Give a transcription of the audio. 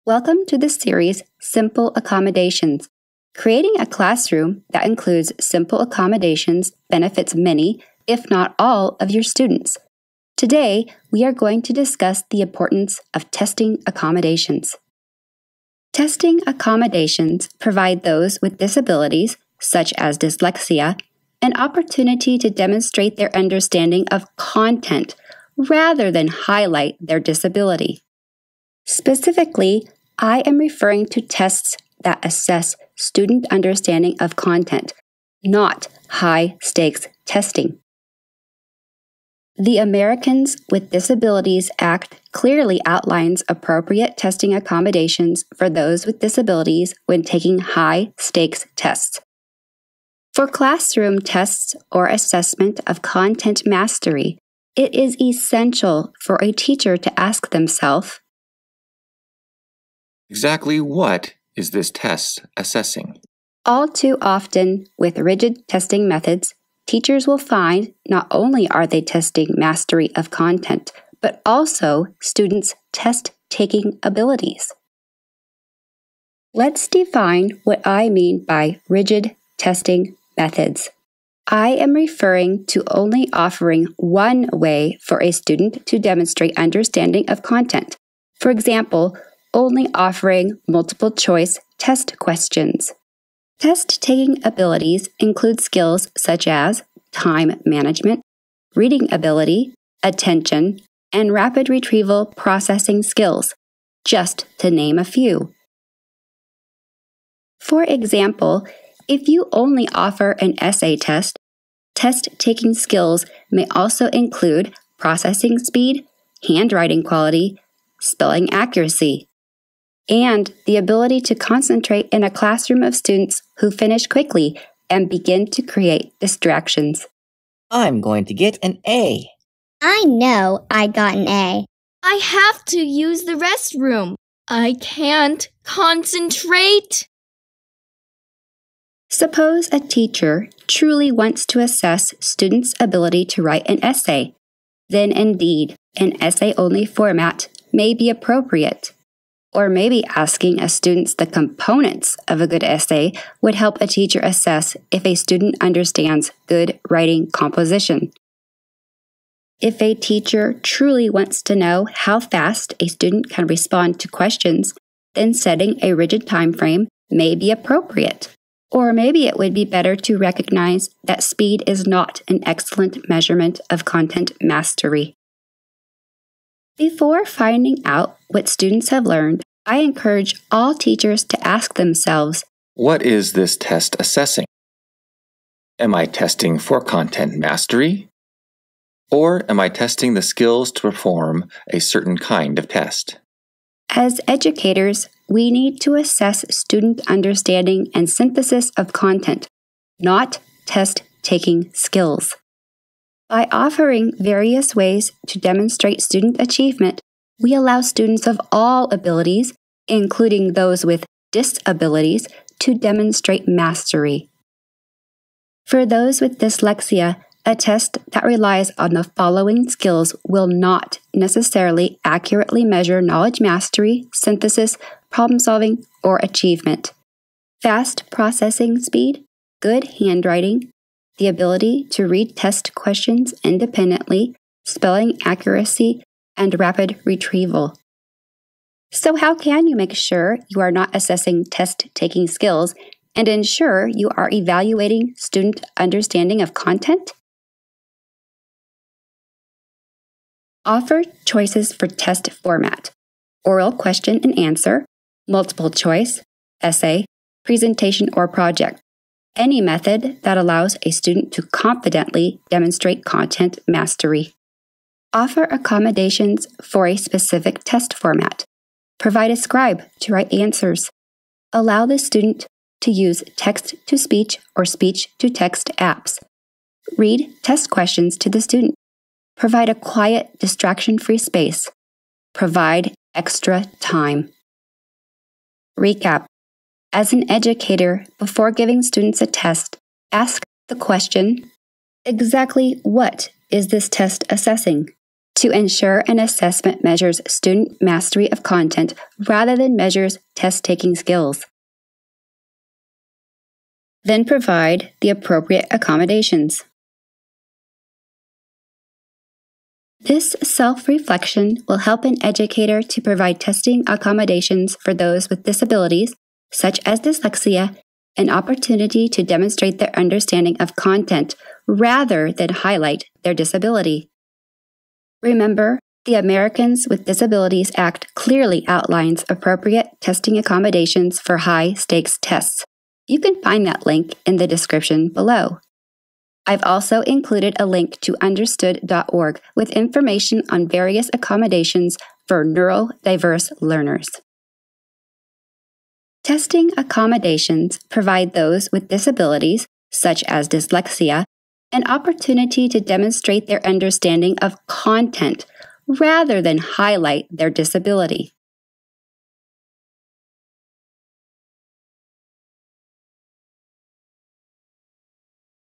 Welcome to the series Simple Accommodations. Creating a classroom that includes simple accommodations benefits many, if not all, of your students. Today, we are going to discuss the importance of testing accommodations. Testing accommodations provide those with disabilities, such as dyslexia, an opportunity to demonstrate their understanding of content rather than highlight their disability. Specifically, I am referring to tests that assess student understanding of content, not high-stakes testing. The Americans with Disabilities Act clearly outlines appropriate testing accommodations for those with disabilities when taking high-stakes tests. For classroom tests or assessment of content mastery, it is essential for a teacher to ask themselves, exactly what is this test assessing? All too often, with rigid testing methods, teachers will find not only are they testing mastery of content, but also students' test-taking abilities. Let's define what I mean by rigid testing methods. I am referring to only offering one way for a student to demonstrate understanding of content. For example, only offering multiple-choice test questions. Test-taking abilities include skills such as time management, reading ability, attention, and rapid retrieval processing skills, just to name a few. For example, if you only offer an essay test, test-taking skills may also include processing speed, handwriting quality, spelling accuracy, and the ability to concentrate in a classroom of students who finish quickly and begin to create distractions. I'm going to get an A. I know I got an A. I have to use the restroom. I can't concentrate. Suppose a teacher truly wants to assess students' ability to write an essay. Then indeed, an essay-only format may be appropriate. Or maybe asking a student the components of a good essay would help a teacher assess if a student understands good writing composition. If a teacher truly wants to know how fast a student can respond to questions, then setting a rigid time frame may be appropriate. Or maybe it would be better to recognize that speed is not an excellent measurement of content mastery. Before finding out what students have learned, I encourage all teachers to ask themselves, what is this test assessing? Am I testing for content mastery? Or am I testing the skills to perform a certain kind of test? As educators, we need to assess student understanding and synthesis of content, not test-taking skills. By offering various ways to demonstrate student achievement, we allow students of all abilities, including those with disabilities, to demonstrate mastery. For those with dyslexia, a test that relies on the following skills will not necessarily accurately measure knowledge mastery, synthesis, problem-solving, or achievement. Fast processing speed, good handwriting, the ability to read test questions independently, spelling accuracy, and rapid retrieval. So how can you make sure you are not assessing test-taking skills and ensure you are evaluating student understanding of content? Offer choices for test format: oral question and answer, multiple choice, essay, presentation, or project. Any method that allows a student to confidently demonstrate content mastery. Offer accommodations for a specific test format. Provide a scribe to write answers. Allow the student to use text-to-speech or speech-to-text apps. Read test questions to the student. Provide a quiet, distraction-free space. Provide extra time. Recap. As an educator, before giving students a test, ask the question, exactly what is this test assessing? to ensure an assessment measures student mastery of content rather than measures test-taking skills. Then provide the appropriate accommodations. This self-reflection will help an educator to provide testing accommodations for those with disabilities, such as dyslexia, an opportunity to demonstrate their understanding of content rather than highlight their disability. Remember, the Americans with Disabilities Act clearly outlines appropriate testing accommodations for high-stakes tests. You can find that link in the description below. I've also included a link to understood.org with information on various accommodations for neurodiverse learners. Testing accommodations provide those with disabilities, such as dyslexia, an opportunity to demonstrate their understanding of content rather than highlight their disability.